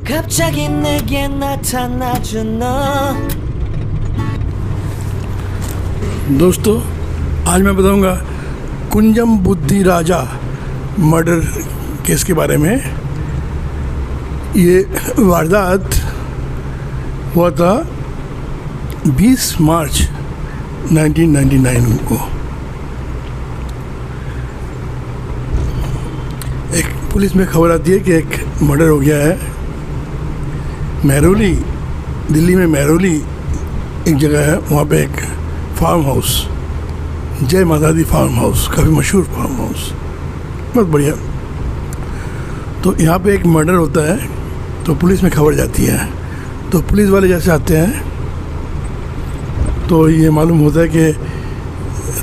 갑자기 내게 나타나준 너. दोस्तों, आज मैं बताऊंगा कुंजम बुद्धि राजा मर्डर केस के बारे में। ये वारदात हुआ था 20 मार्च 1999 को। एक पुलिस में खबर आती है कि एक मर्डर हो गया है महरौली, दिल्ली में महरौली एक जगह है, वहाँ पे एक फार्म हाउस, जय माता दी फार्म हाउस, काफ़ी मशहूर फार्म हाउस, बहुत बढ़िया। तो यहाँ पे एक मर्डर होता है, तो पुलिस में खबर जाती है। तो पुलिस वाले जैसे आते हैं तो ये मालूम होता है कि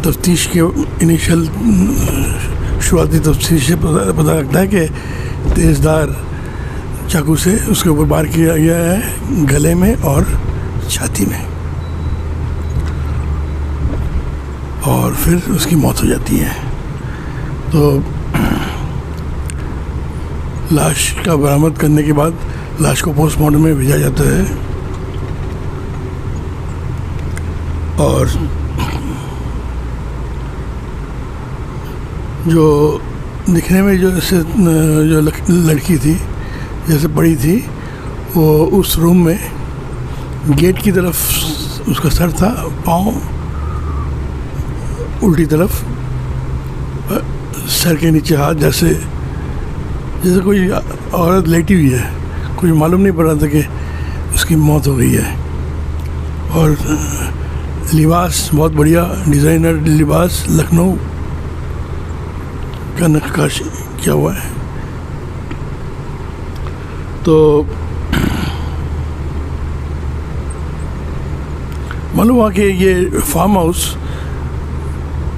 तफ्तीश के इनिशियल शुरुआती तफ्तीश से पता लगता है कि तेज़धार चाकू से उसके ऊपर वार किया गया है, गले में और छाती में, और फिर उसकी मौत हो जाती है। तो लाश का बरामद करने के बाद लाश को पोस्टमार्टम में भेजा जाता है, और जो दिखने में जो लड़की थी, जैसे पड़ी थी, वो उस रूम में गेट की तरफ उसका सर था, पाँव उल्टी तरफ, सर के नीचे हाथ, जैसे कोई औरत लेटी हुई है। कुछ मालूम नहीं पड़ रहा था कि उसकी मौत हो गई है। और लिबास बहुत बढ़िया डिज़ाइनर लिबास, लखनऊ का नक्काशी किया हुआ है। तो मालूम हुआ कि ये फार्म हाउस,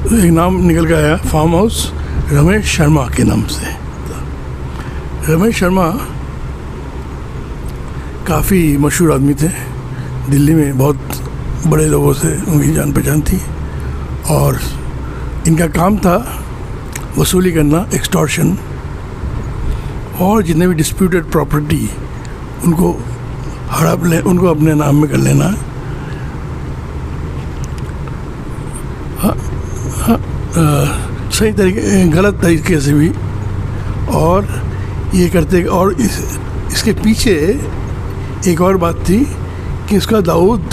एक नाम निकल के आया, फार्म हाउस रमेश शर्मा के नाम से। रमेश शर्मा काफ़ी मशहूर आदमी थे, दिल्ली में बहुत बड़े लोगों से उनकी जान पहचान थी, और इनका काम था वसूली करना, एक्सटॉर्शन, और जितने भी डिस्प्यूटेड प्रॉपर्टी उनको हड़प ले, उनको अपने नाम में कर लेना। सही तरीके, गलत तरीके से भी, और ये करते। और इसके पीछे एक और बात थी कि इसका दाऊद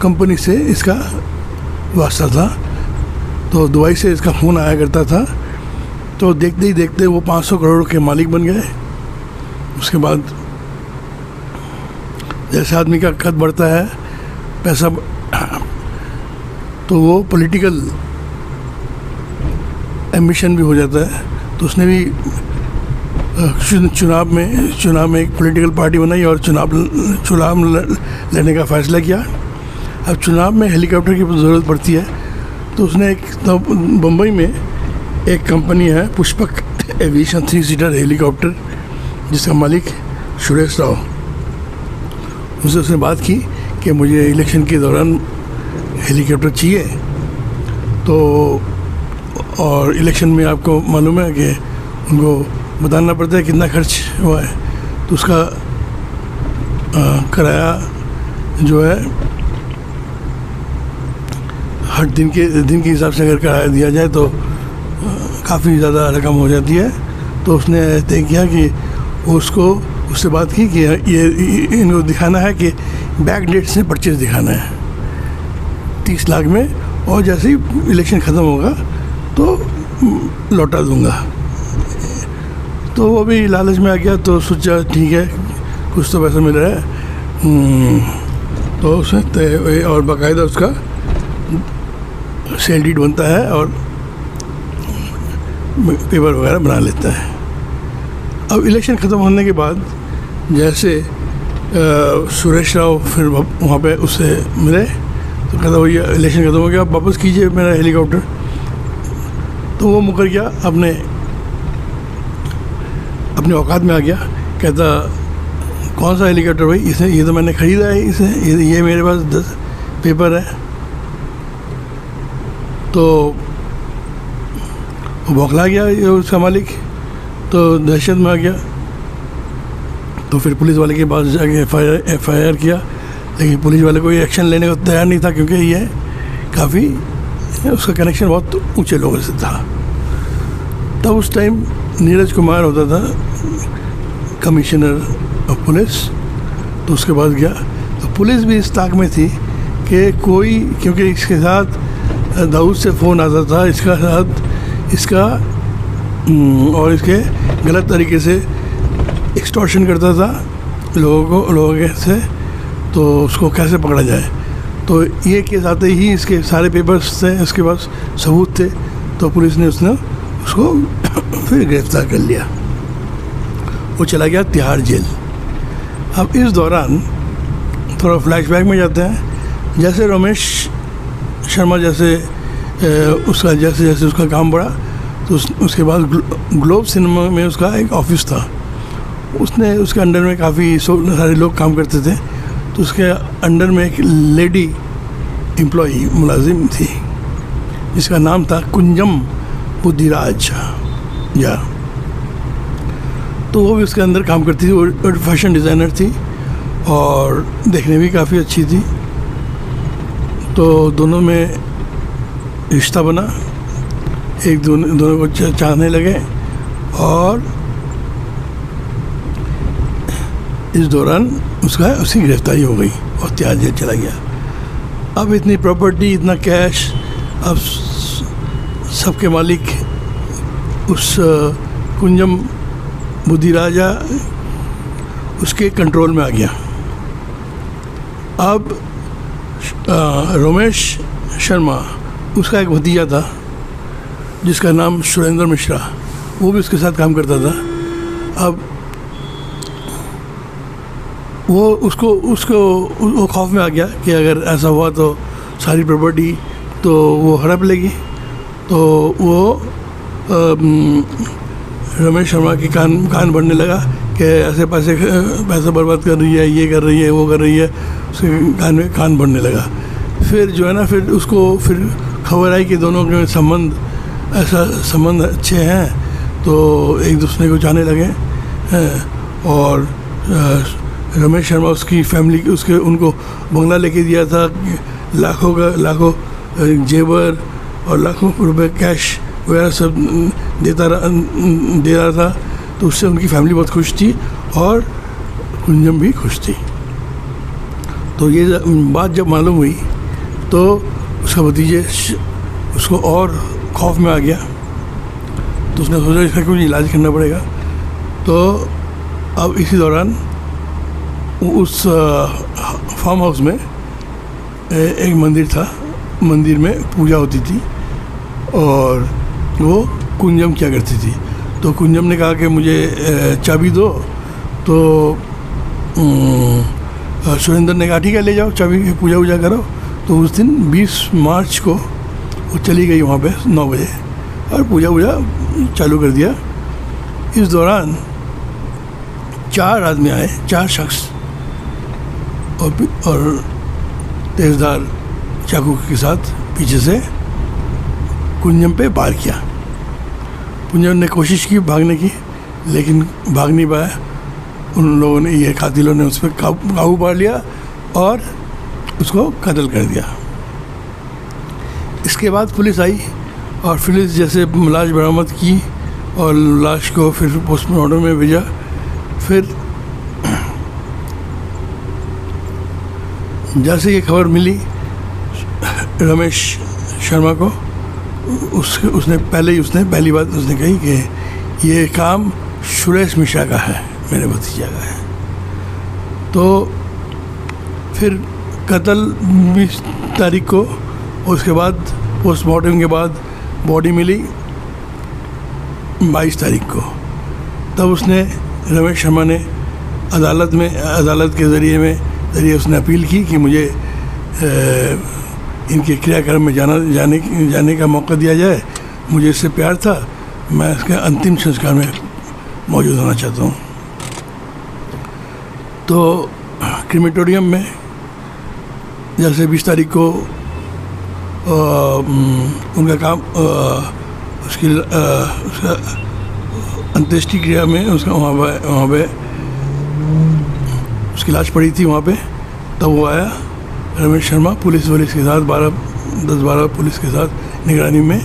कंपनी से इसका वास्ता था, तो दुबई से इसका फ़ोन आया करता था। तो देखते ही देखते वो 500 करोड़ के मालिक बन गए। उसके बाद जैसे आदमी का कद बढ़ता है, पैसा, तो वो पॉलिटिकल एम्बिशन भी हो जाता है। तो उसने भी चुनाव में एक पॉलिटिकल पार्टी बनाई और चुनाव लड़ने का फैसला किया। अब चुनाव में हेलीकॉप्टर की ज़रूरत पड़ती है, तो उसने एक, तो बम्बई में एक कंपनी है पुष्पक एविएशन 3 सीटर हेलीकॉप्टर, जिसका मालिक सुरेश राव, उनसे उसने बात की कि मुझे इलेक्शन के दौरान हेलीकॉप्टर चाहिए। तो और इलेक्शन में आपको मालूम है कि उनको बताना पड़ता है कितना खर्च हुआ है, तो उसका किराया जो है हर दिन के हिसाब से अगर किराया दिया जाए तो काफ़ी ज़्यादा रकम हो जाती है। तो उसने तय किया कि उससे बात की कि ये इनको दिखाना है कि बैक डेट से परचेज दिखाना है 30 लाख में, और जैसे ही इलेक्शन ख़त्म होगा तो लौटा दूंगा। तो वो भी लालच में आ गया, तो सोचा ठीक है, कुछ तो पैसा मिल रहा है। तो उसने तय, और बाकायदा उसका सेल डीड बनता है और पेपर वगैरह बना लेता है। अब इलेक्शन ख़त्म होने के बाद जैसे सुरेश राव फिर वहाँ पे उससे मिले, तो कहता भैया इलेक्शन ख़त्म हो गया, आप वापस कीजिए मेरा हेलीकॉप्टर। तो वो मुकर गया, अपने औकात में आ गया। कहता कौन सा हेलीकॉप्टर भाई, इसे ये तो मैंने ख़रीदा है, इसे ये मेरे पास 10 पेपर है। तो वो बौखला गया ये उसका मालिक, तो दहशत में आ गया। तो फिर पुलिस वाले के पास जाके एफ.आई.आर किया, लेकिन पुलिस वाले कोई एक्शन लेने को तैयार नहीं था, क्योंकि ये काफ़ी उसका कनेक्शन बहुत ऊंचे लोगों से था। तब उस टाइम नीरज कुमार होता था कमिश्नर ऑफ पुलिस। तो उसके बाद गया तो पुलिस भी इस ताक में थी कि कोई, क्योंकि इसके साथ दाऊद से फ़ोन आता था, इसका साथ इसका और इसके गलत तरीके से एक्सटॉर्शन करता था लोगों के से, तो उसको कैसे पकड़ा जाए। तो ये केस आते ही इसके सारे पेपर्स थे, इसके पास सबूत थे, तो पुलिस ने उसको फिर गिरफ्तार कर लिया। वो चला गया तिहाड़ जेल। अब इस दौरान थोड़ा फ्लैशबैक में जाते हैं। जैसे रमेश शर्मा जैसे उसका काम बढ़ा, तो उसके बाद ग्लोब सिनेमा में उसका एक ऑफिस था। उसके अंडर में काफ़ी सारे लोग काम करते थे। तो उसके अंडर में एक लेडी एम्प्लॉई मुलाजिम थी जिसका नाम था कुंजम बुद्धिराज या। तो वो भी उसके अंदर काम करती थी। वो फैशन डिज़ाइनर थी और देखने भी काफ़ी अच्छी थी। तो दोनों में रिश्ता बना, दोनों को चाहने लगे, और इस दौरान उसकी गिरफ्तारी हो गई और तिहाड़ जेल चला गया। अब इतनी प्रॉपर्टी, इतना कैश, अब सबके मालिक उस कुंजम बुद्धिराजा उसके कंट्रोल में आ गया। अब रमेश शर्मा, उसका एक भतीजा था जिसका नाम सुरेंद्र मिश्रा, वो भी उसके साथ काम करता था। अब वो खौफ में आ गया कि अगर ऐसा हुआ तो सारी प्रॉपर्टी तो वो हड़प लेगी। तो वो रमेश शर्मा की कान भरने लगा कि ऐसे पैसा बर्बाद कर रही है, ये कर रही है, वो कर रही है, उसके कान भरने लगा। फिर जो है ना, फिर उसको फिर खबर आई कि दोनों के संबंध अच्छे हैं, तो एक दूसरे को जाने लगे हैं। और रमेश शर्मा उसकी फैमिली उनको बंगला लेके दिया था, लाखों जेवर और लाखों रुपए कैश वगैरह सब दे रहा था। तो उससे उनकी फैमिली बहुत खुश थी और कुंजम भी खुश थी। तो ये बात जब मालूम हुई तो उसका भतीजे उसको और खौफ में आ गया। तो उसने सोचा इसका कुछ इलाज करना पड़ेगा। तो अब इसी दौरान उस फार्म हाउस में एक मंदिर था, मंदिर में पूजा होती थी और वो कुंजम क्या करती थी। तो कुंजम ने कहा कि मुझे चाबी दो। तो सुरेंद्र ने कहा ठीक है, ले जाओ चाबी, पूजा वूजा करो। तो उस दिन 20 मार्च को वो चली गई वहाँ पे 9 बजे और पूजा वूजा चालू कर दिया। इस दौरान 4 आदमी आए, 4 शख्स, और तेज़धार चाकू के साथ पीछे से कुंजम पे वार किया। कुंजम ने कोशिश की भागने की, लेकिन भाग नहीं पाया। उन लोगों ने, ये कातिलों ने उस पर काबू पा लिया और उसको कत्ल कर दिया। इसके बाद पुलिस आई और पुलिस जैसे लाश बरामद की और लाश को फिर पोस्टमार्टम में भेजा। फिर जैसे ये खबर मिली रमेश शर्मा को, उसने पहली बात उसने कही कि ये काम सुरेश मिश्रा का है, मेरे भतीजा का है। तो फिर कत्ल 20 तारीख को, उसके बाद पोस्टमार्टम के बाद बॉडी मिली 22 तारीख को। तब उसने, रमेश शर्मा ने अदालत के ज़रिए उसने अपील की कि मुझे इनके क्रियाक्रम में जाने का मौका दिया जाए। मुझे इससे प्यार था, मैं इसके अंतिम संस्कार में मौजूद होना चाहता हूँ। तो क्रीमेटोरियम में जैसे 20 तारीख को उनका काम, उसका अंत्येष्टि क्रिया में उसका वहाँ पे उसकी लाश पड़ी थी वहाँ पे। तब वो आया रमेश शर्मा पुलिस के साथ 10-12 पुलिस के साथ निगरानी में,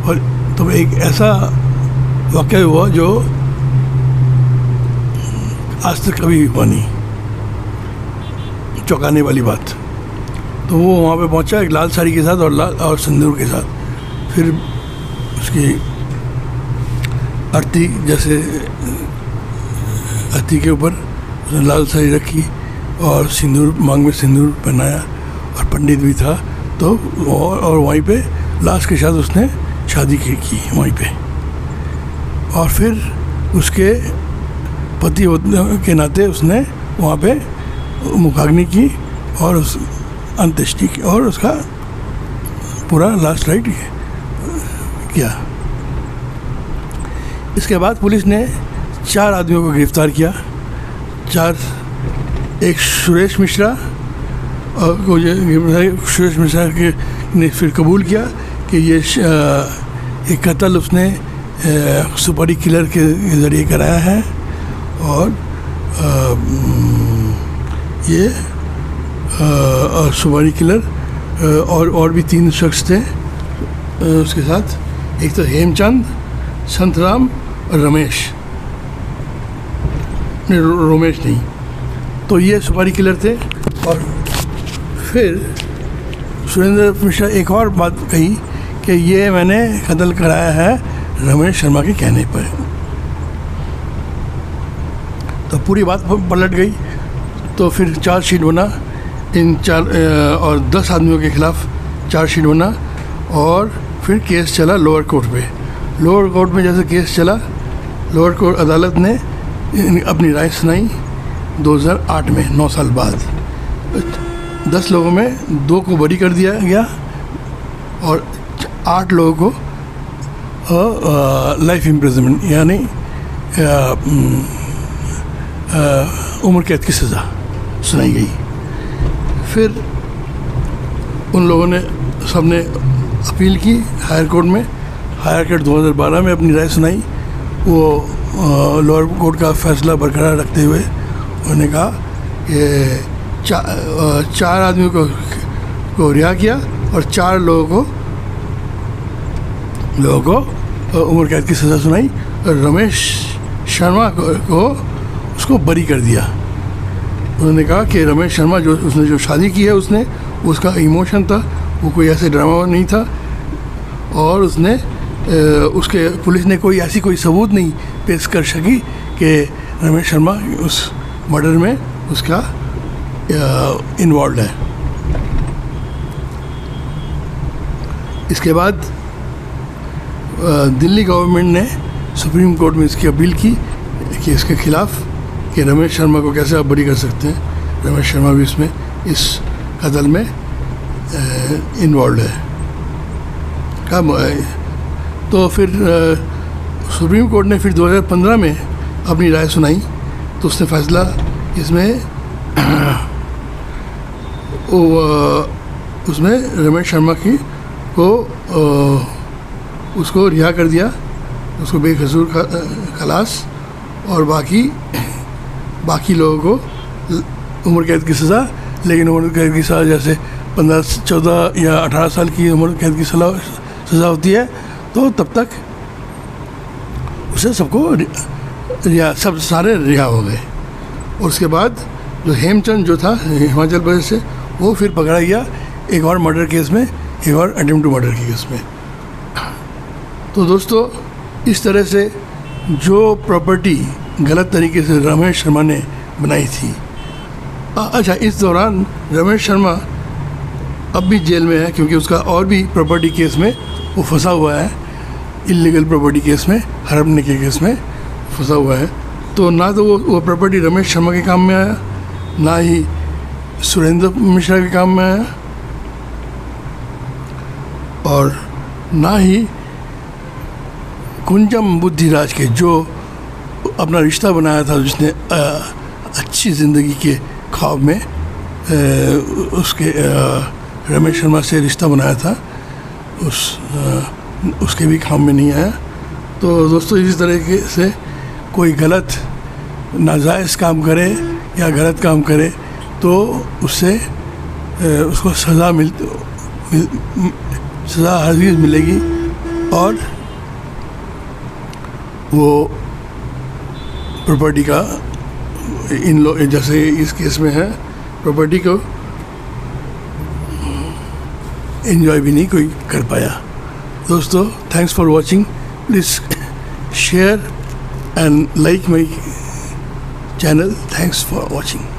और तब एक ऐसा वाक़या हुआ जो आज तक कभी हुआ नहीं, चौंकाने वाली बात। तो वो वहाँ पे पहुँचा एक लाल साड़ी के साथ और सिंदूर के साथ। फिर उसकी आरती, जैसे आरती के ऊपर उसने लाल साड़ी रखी और सिंदूर, मांग में सिंदूर पहनाया, और पंडित भी था। तो और वहीं पे लाश के साथ उसने शादी की वहीं पे। और फिर उसके पति होने के नाते उसने वहाँ पे मुखाग्नि की और उस अंत्येष्टि की और उसका पूरा लास्ट राइट किया। इसके बाद पुलिस ने 4 आदमियों को गिरफ्तार किया। एक सुरेश मिश्रा को सुरेश मिश्रा ने फिर कबूल किया कि ये एक कत्ल उसने सुपारी किलर के ज़रिए कराया है, और ये सुपारी किलर और भी 3 शख्स थे उसके साथ। एक तो हेमचंद, संतराम और रमेश नहीं, तो ये सुपारी किलर थे। और फिर सुरेंद्र मिश्रा एक और बात कही कि ये मैंने कत्ल कराया है रमेश शर्मा के कहने पर। तो पूरी बात पलट गई। तो फिर चार्जशीट बना इन 4 और 10 आदमियों के खिलाफ चार्जशीट बना, और फिर केस चला लोअर कोर्ट पे। लोअर कोर्ट में जैसे केस चला, लोअर कोर्ट अदालत ने अपनी राय सुनाई 2008 में, 9 साल बाद। 10 लोगों में 2 को बरी कर दिया गया और 8 लोगों को लाइफ इम्प्रिजनमेंट यानी उम्र कैद की सज़ा सुनाई गई। फिर उन लोगों ने सबने अपील की हायर कोर्ट में। हायर कोर्ट 2012 में अपनी राय सुनाई। वो लोअर कोर्ट का फैसला बरकरार रखते हुए उन्होंने कहा कि 4 आदमियों को रिहा किया और 4 लोगों को उम्र कैद की सज़ा सुनाई, और रमेश शर्मा को उसको बरी कर दिया। उन्होंने कहा कि रमेश शर्मा उसने जो शादी की है उसका इमोशन था, वो कोई ऐसे ड्रामा नहीं था, और उसके पुलिस ने कोई सबूत नहीं पेश कर सकी कि रमेश शर्मा उस मर्डर में उसका इन्वॉल्व है। इसके बाद दिल्ली गवर्नमेंट ने सुप्रीम कोर्ट में इसकी अपील की कि इसके खिलाफ कि रमेश शर्मा को कैसे आप बरी कर सकते हैं, रमेश शर्मा भी इसमें इस कत्ल में इन्वॉल्व है। तो फिर सुप्रीम कोर्ट ने फिर 2015 में अपनी राय सुनाई। तो उसने फैसला इसमें उसमें रमेश शर्मा उसको रिहा कर दिया, उसको बेकसूर खलास, और बाकी लोगों को उम्र कैद की सज़ा। लेकिन उम्र कैद की सज़ा जैसे 15, 14 या 18 साल की उम्र कैद की सज़ा होती है, तो तब तक उसे सारे रिहा हो गए। और उसके बाद जो हेमचंद जो था हिमाचल प्रदेश से, वो फिर पकड़ा गया एक और मर्डर केस में, एक और अटेम्प्ट टू मर्डर के केस में। तो दोस्तों, इस तरह से जो प्रॉपर्टी गलत तरीके से रमेश शर्मा ने बनाई थी। अच्छा, इस दौरान रमेश शर्मा अब भी जेल में है, क्योंकि उसका और भी प्रॉपर्टी केस में वो फंसा हुआ है, इलीगल प्रॉपर्टी केस में, हड़पने के केस में फंसा हुआ है। तो ना तो वो प्रॉपर्टी रमेश शर्मा के काम में आया, ना ही सुरेंद्र मिश्रा के काम में आया, और ना ही कुंजम बुद्धिराज के, जो अपना रिश्ता बनाया था, जिसने अच्छी ज़िंदगी के ख्वाब में उसके रमेश शर्मा से रिश्ता बनाया था, उसके भी काम में नहीं आया। तो दोस्तों, इस तरीके से कोई गलत नाजायज़ काम करे या गलत काम करे तो उससे उसको सज़ा सज़ा हरगिज़ मिलेगी और वो प्रॉपर्टी का इन लोग जैसे इस केस में है प्रॉपर्टी को एंजॉय भी नहीं कोई कर पाया। दोस्तों, thanks for watching. Please share and like my channel. Thanks for watching.